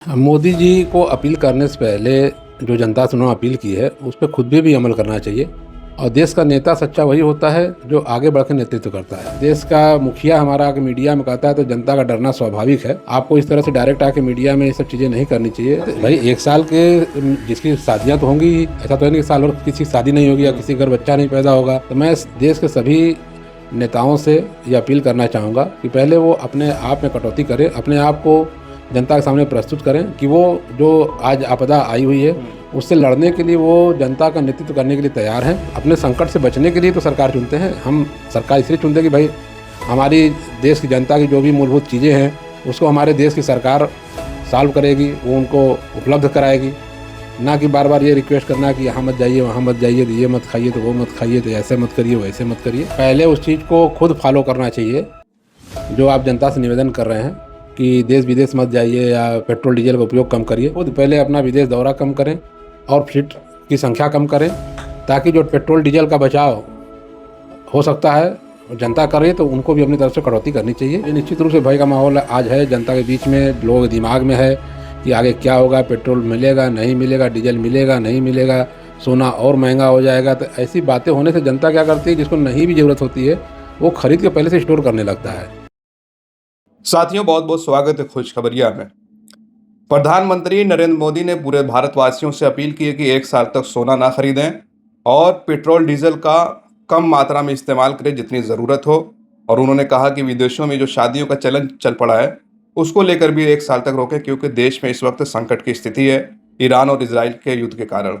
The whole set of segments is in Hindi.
मोदी जी को अपील करने से पहले जो जनता से उन्होंने अपील की है उस पर खुद भी अमल करना चाहिए। और देश का नेता सच्चा वही होता है जो आगे बढ़ के नेतृत्व करता है। देश का मुखिया हमारा आके मीडिया में कहता है तो जनता का डरना स्वाभाविक है। आपको इस तरह से डायरेक्ट आके मीडिया में ये सब चीज़ें नहीं करनी चाहिए। भाई एक साल के जिसकी शादियाँ तो होंगी ही, ऐसा तो है नहीं कि साल भर किसी की शादी नहीं होगी या किसी घर बच्चा नहीं पैदा होगा। तो मैं देश के सभी नेताओं से ये अपील करना चाहूँगा कि पहले वो अपने आप में कटौती करें, अपने आप को जनता के सामने प्रस्तुत करें कि वो जो आज आपदा आई हुई है उससे लड़ने के लिए वो जनता का नेतृत्व करने के लिए तैयार हैं। अपने संकट से बचने के लिए तो सरकार चुनते हैं। हम सरकार इसलिए चुनते हैं कि भाई हमारी देश की जनता की जो भी मूलभूत चीज़ें हैं उसको हमारे देश की सरकार सॉल्व करेगी, वो उनको उपलब्ध कराएगी। ना कि बार बार ये रिक्वेस्ट करना कि यहाँ मत जाइए, वहाँ मत जाइए, तो ये मत खाइए, तो वो मत खाइए, तो ऐसे मत करिए, वैसे मत करिए। पहले उस चीज़ को खुद फॉलो करना चाहिए जो आप जनता से निवेदन कर रहे हैं कि देश विदेश मत जाइए या पेट्रोल डीजल का उपयोग कम करिए। खुद पहले अपना विदेश दौरा कम करें और फ्लीट की संख्या कम करें, ताकि जो पेट्रोल डीजल का बचाव हो सकता है जनता करे तो उनको भी अपनी तरफ से कटौती करनी चाहिए। ये निश्चित रूप से भय का माहौल आज है जनता के बीच में, लोगों के दिमाग में है कि आगे क्या होगा, पेट्रोल मिलेगा नहीं मिलेगा, डीजल मिलेगा नहीं मिलेगा, सोना और महंगा हो जाएगा। तो ऐसी बातें होने से जनता क्या करती है, जिसको नहीं भी ज़रूरत होती है वो खरीद के पहले से स्टोर करने लगता है। साथियों, बहुत बहुत स्वागत है खुशखबरिया में। प्रधानमंत्री नरेंद्र मोदी ने पूरे भारतवासियों से अपील की है कि एक साल तक सोना ना खरीदें और पेट्रोल डीजल का कम मात्रा में इस्तेमाल करें जितनी ज़रूरत हो। और उन्होंने कहा कि विदेशों में जो शादियों का चलन चल पड़ा है उसको लेकर भी एक साल तक रोकें, क्योंकि देश में इस वक्त संकट की स्थिति है ईरान और इजराइल के युद्ध के कारण।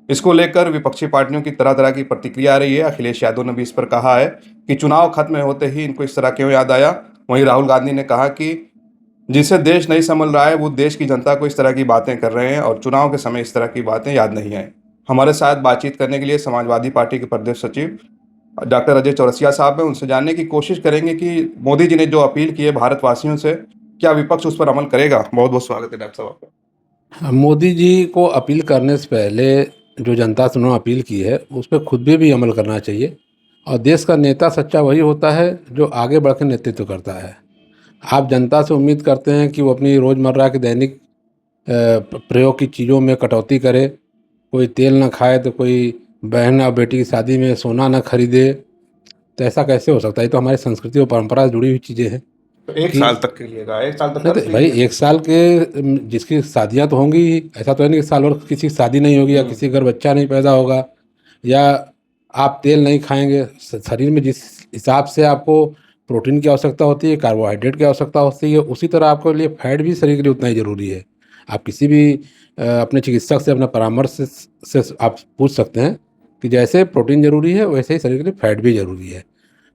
इसको लेकर विपक्षी पार्टियों की तरह तरह की प्रतिक्रिया आ रही है। अखिलेश यादव ने भी इस पर कहा है कि चुनाव खत्म होते ही इनको इस तरह क्यों याद आया। वहीं राहुल गांधी ने कहा कि जिसे देश नहीं संभल रहा है वो देश की जनता को इस तरह की बातें कर रहे हैं और चुनाव के समय इस तरह की बातें याद नहीं आए। हमारे साथ बातचीत करने के लिए समाजवादी पार्टी के प्रदेश सचिव डॉक्टर अजय चौरसिया साहब हैं। उनसे जानने की कोशिश करेंगे कि मोदी जी ने जो अपील की है भारतवासियों से, क्या विपक्ष उस पर अमल करेगा। बहुत बहुत स्वागत है डॉक्टर साहब आपका। मोदी जी को अपील करने से पहले जो जनता से उन्होंने अपील की है उस पर खुद भी अमल करना चाहिए। और देश का नेता सच्चा वही होता है जो आगे बढ़ के नेतृत्व करता है। आप जनता से उम्मीद करते हैं कि वो अपनी रोज़मर्रा के दैनिक प्रयोग की चीज़ों में कटौती करे, कोई तेल ना खाए तो कोई बहन और बेटी की शादी में सोना ना खरीदे। तो ऐसा कैसे हो सकता है? ये तो हमारी संस्कृति और परंपरा से जुड़ी हुई चीज़ें हैं तो एक कि साल तक के लिए कहा, एक साल तक नहीं कर तो भाई लीजिए। एक साल के जिसकी शादियां तो होंगी ही, ऐसा तो है नहीं कि साल भर किसी की शादी नहीं होगी या किसी घर बच्चा नहीं पैदा होगा या आप तेल नहीं खाएंगे। शरीर में जिस हिसाब से आपको प्रोटीन की आवश्यकता होती है, कार्बोहाइड्रेट की आवश्यकता होती है, उसी तरह आपके लिए फैट भी शरीर के लिए उतना ही ज़रूरी है। आप किसी भी अपने चिकित्सक से अपना परामर्श से आप पूछ सकते हैं कि जैसे प्रोटीन ज़रूरी है वैसे ही शरीर के लिए फैट भी ज़रूरी है।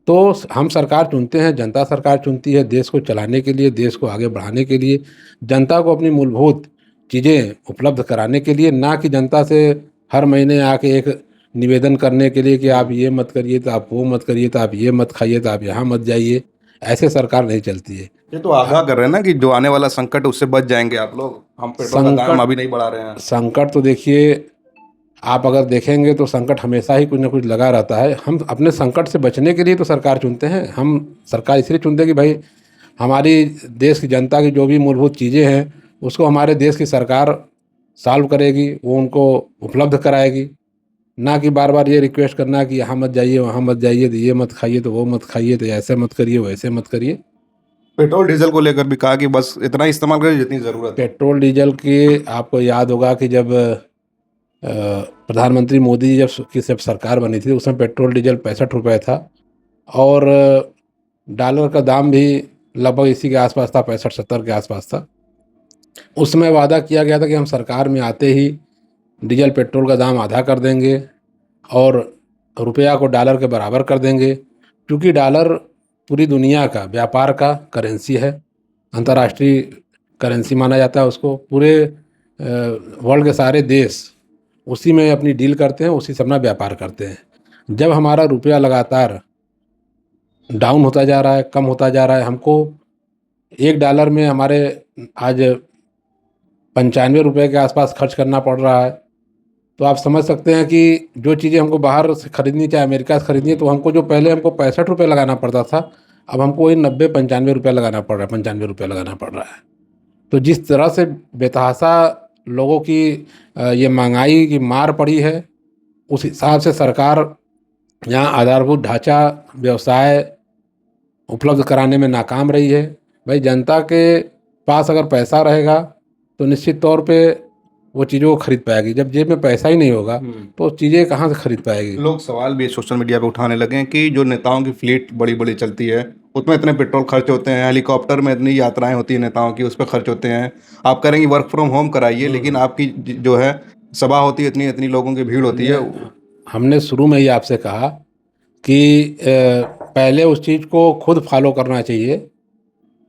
तो हम सरकार चुनते हैं, जनता सरकार चुनती है देश को चलाने के लिए, देश को आगे बढ़ाने के लिए, जनता को अपनी मूलभूत चीज़ें उपलब्ध कराने के लिए, ना कि जनता से हर महीने आके एक निवेदन करने के लिए कि आप ये मत करिए तो आप वो मत करिए, तो आप ये मत खाइए तो आप यहाँ मत जाइए। ऐसे सरकार नहीं चलती है। ये तो आगाह कर रहे हैं ना कि जो आने वाला संकट है उससे बच जाएंगे आप लोग। हम पेट्रोल का दाम संकट अभी नहीं बढ़ा रहे हैं। संकट तो देखिए, आप अगर देखेंगे तो संकट हमेशा ही कुछ ना कुछ लगा रहता है। हम अपने संकट से बचने के लिए तो सरकार चुनते हैं। हम सरकार इसलिए चुनते हैं कि भाई हमारी देश की जनता की जो भी मूलभूत चीज़ें हैं उसको हमारे देश की सरकार सॉल्व करेगी, वो उनको उपलब्ध कराएगी। ना कि बार बार ये रिक्वेस्ट करना कि यहाँ मत जाइए, वहाँ मत जाइए, तो ये मत खाइए, तो वो मत खाइए, तो ऐसे मत करिए, वैसे मत करिए। पेट्रोल डीजल को लेकर भी कहा कि बस इतना ही इस्तेमाल करें जितनी ज़रूरत है। पेट्रोल डीजल की आपको याद होगा कि जब प्रधानमंत्री मोदी जी जब सरकार बनी थी उसमें पेट्रोल डीजल 65 रुपये था और डॉलर का दाम भी लगभग इसी के आसपास था, 65-70 के आसपास था। उस समय वादा किया गया था कि हम सरकार में आते ही डीजल पेट्रोल का दाम आधा कर देंगे और रुपया को डॉलर के बराबर कर देंगे, क्योंकि डॉलर पूरी दुनिया का व्यापार का करेंसी है, अंतर्राष्ट्रीय करेंसी माना जाता है उसको। पूरे वर्ल्ड के सारे देश उसी में अपनी डील करते हैं, उसी से अपना व्यापार करते हैं। जब हमारा रुपया लगातार डाउन होता जा रहा है, कम होता जा रहा है, हमको $1 में हमारे आज 95 रुपये के आसपास खर्च करना पड़ रहा है। तो आप समझ सकते हैं कि जो चीज़ें हमको बाहर से खरीदनी, चाहे अमेरिका से खरीदनी है, तो हमको जो पहले हमको 65 रुपये लगाना पड़ता था, अब हमको वही 90-95 रुपये लगाना पड़ रहा है, 95 रुपये लगाना पड़ रहा है। तो जिस तरह से बेतहाशा लोगों की ये महंगाई की मार पड़ी है, उस हिसाब से सरकार यहाँ आधारभूत ढांचा व्यवसाय उपलब्ध कराने में नाकाम रही है। भाई जनता के पास अगर पैसा रहेगा तो निश्चित तौर पे वो चीज़ों को खरीद पाएगी। जब जेब में पैसा ही नहीं होगा तो चीज़ें कहाँ से खरीद पाएगी। लोग सवाल भी सोशल मीडिया पे उठाने लगे हैं कि जो नेताओं की फ्लीट बड़ी बड़ी चलती है उसमें इतने पेट्रोल खर्च होते हैं, हेलीकॉप्टर में इतनी यात्राएं होती हैं नेताओं की, उस पर खर्च होते हैं। आप करेंगे वर्क फ्रॉम होम कराइए, लेकिन आपकी जो है सभा होती है, इतनी इतनी लोगों की भीड़ होती है। हमने शुरू में ही आपसे कहा कि पहले उस चीज़ को खुद फॉलो करना चाहिए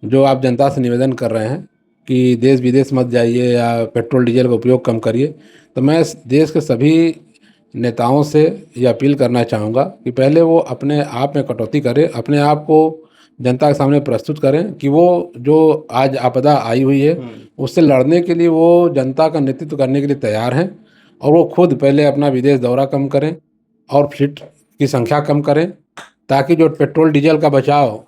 जो आप जनता से निवेदन कर रहे हैं कि देश विदेश मत जाइए या पेट्रोल डीजल का उपयोग कम करिए। तो मैं इस देश के सभी नेताओं से ये अपील करना चाहूँगा कि पहले वो अपने आप में कटौती करें, अपने आप को जनता के सामने प्रस्तुत करें कि वो जो आज आपदा आई हुई है उससे लड़ने के लिए वो जनता का नेतृत्व करने के लिए तैयार हैं। और वो खुद पहले अपना विदेश दौरा कम करें और फ्लीट की संख्या कम करें, ताकि जो पेट्रोल डीजल का बचाव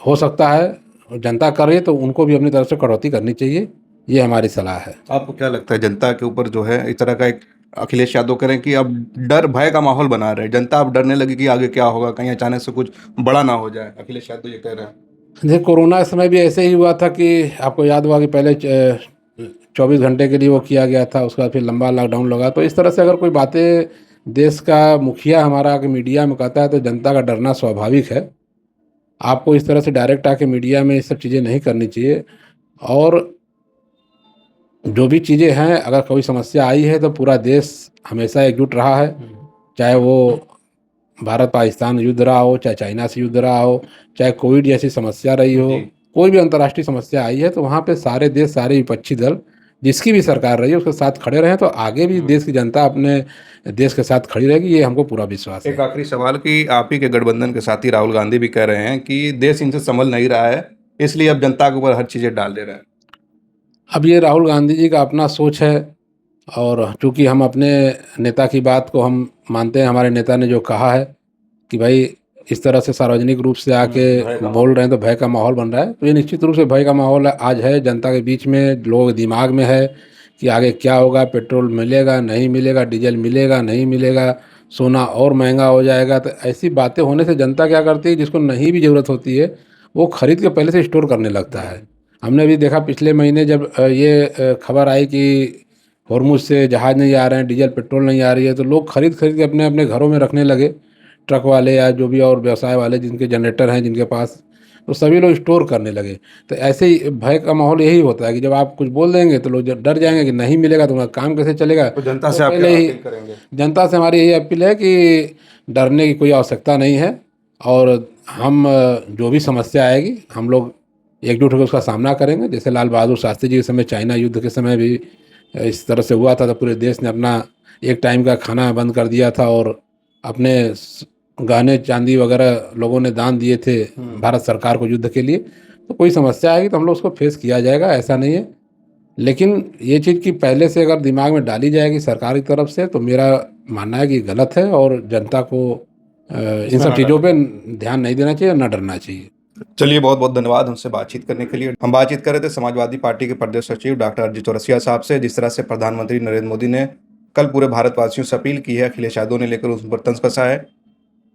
हो सकता है जनता करे तो उनको भी अपनी तरफ से कटौती करनी चाहिए। ये हमारी सलाह है। आपको क्या लगता है जनता के ऊपर जो है इस तरह का एक अखिलेश यादव करें कि अब डर भय का माहौल बना रहे, जनता अब डरने लगी कि आगे क्या होगा, कहीं अचानक से कुछ बड़ा ना हो जाए? अखिलेश यादव ये कह रहे हैं। देखिए कोरोना के समय भी ऐसे ही हुआ था कि आपको याद होगा कि पहले 24 घंटे के लिए वो किया गया था, उसके बाद फिर लंबा लॉकडाउन लगा। तो इस तरह से अगर कोई बातें देश का मुखिया हमारा आके मीडिया में कहता है तो जनता का डरना स्वाभाविक है। आपको इस तरह से डायरेक्ट आके मीडिया में ये सब चीज़ें नहीं करनी चाहिए। और जो भी चीज़ें हैं, अगर कोई समस्या आई है तो पूरा देश हमेशा एकजुट रहा है, चाहे वो भारत पाकिस्तान युद्ध रहा हो, चाहे चाइना से युद्ध रहा हो, चाहे कोविड जैसी समस्या रही हो, कोई भी अंतर्राष्ट्रीय समस्या आई है तो वहाँ पे सारे देश, सारे विपक्षी दल, जिसकी भी सरकार रही है उसके साथ खड़े रहे। तो आगे भी देश की जनता अपने देश के साथ खड़ी रहेगी, ये हमको पूरा विश्वास है। एक आखिरी सवाल कि आप ही के गठबंधन के साथी राहुल गांधी भी कह रहे हैं कि देश इनसे संभल नहीं रहा है, इसलिए अब जनता के ऊपर हर चीज़ें डाल दे रहे हैं। अब ये राहुल गांधी जी का अपना सोच है, और चूंकि हम अपने नेता की बात को हम मानते हैं, हमारे नेता ने जो कहा है कि भाई इस तरह से सार्वजनिक रूप से आके बोल रहे हैं तो भय का माहौल बन रहा है, तो ये निश्चित रूप से भय का माहौल आज है जनता के बीच में, लोगों के दिमाग में है कि आगे क्या होगा, पेट्रोल मिलेगा नहीं मिलेगा, डीजल मिलेगा नहीं मिलेगा, सोना और महंगा हो जाएगा। तो ऐसी बातें होने से जनता क्या करती है, जिसको नहीं भी ज़रूरत होती है वो खरीद के पहले से स्टोर करने लगता है। हमने भी देखा पिछले महीने जब ये खबर आई कि हॉर्मुज से जहाज़ नहीं आ रहे हैं, डीजल पेट्रोल नहीं आ रही है, तो लोग खरीद के अपने अपने घरों में रखने लगे, ट्रक वाले या जो भी और व्यवसाय वाले जिनके जनरेटर हैं जिनके पास, तो सभी लोग स्टोर करने लगे। तो ऐसे ही भय का माहौल यही होता है कि जब आप कुछ बोल देंगे तो लोग डर जाएंगे कि नहीं मिलेगा तो उनका काम कैसे चलेगा। तो जनता से तो आप पहले क्या ही अपील करेंगे? जनता से हमारी यही अपील है कि डरने की कोई आवश्यकता नहीं है, और हम जो भी समस्या आएगी हम लोग एकजुट होकर उसका सामना करेंगे। जैसे लाल बहादुर शास्त्री जी के समय, चाइना युद्ध के समय भी इस तरह से हुआ था, तो पूरे देश ने अपना एक टाइम का खाना बंद कर दिया था और अपने गहने चांदी वगैरह लोगों ने दान दिए थे भारत सरकार को युद्ध के लिए। तो कोई समस्या आएगी तो हम लोग उसको फेस किया जाएगा, ऐसा नहीं है। लेकिन ये चीज़ कि पहले से अगर दिमाग में डाली जाएगी सरकार की तरफ से, तो मेरा मानना है कि गलत है, और जनता को इन सब चीज़ों पे ध्यान नहीं देना चाहिए, ना डरना चाहिए। चलिए, बहुत बहुत धन्यवाद हमसे बातचीत करने के लिए। हम बातचीत कर रहे थे समाजवादी पार्टी के प्रदेश सचिव डॉक्टर अरजी चौरसिया साहब से। जिस तरह से प्रधानमंत्री नरेंद्र मोदी ने कल पूरे भारतवासियों से अपील की है, अखिलेश यादव ने लेकर उस पर तंज कसा है।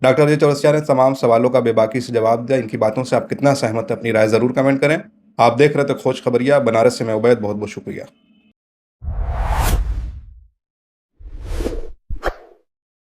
डॉक्टर अरजी चौरसिया ने तमाम सवालों का बेबाकी से जवाब दिया। इनकी बातों से आप कितना सहमत हैं, अपनी राय जरूर कमेंट करें। आप देख रहे थे खोज खबरिया, बनारस से मैं उबैद, बहुत बहुत शुक्रिया।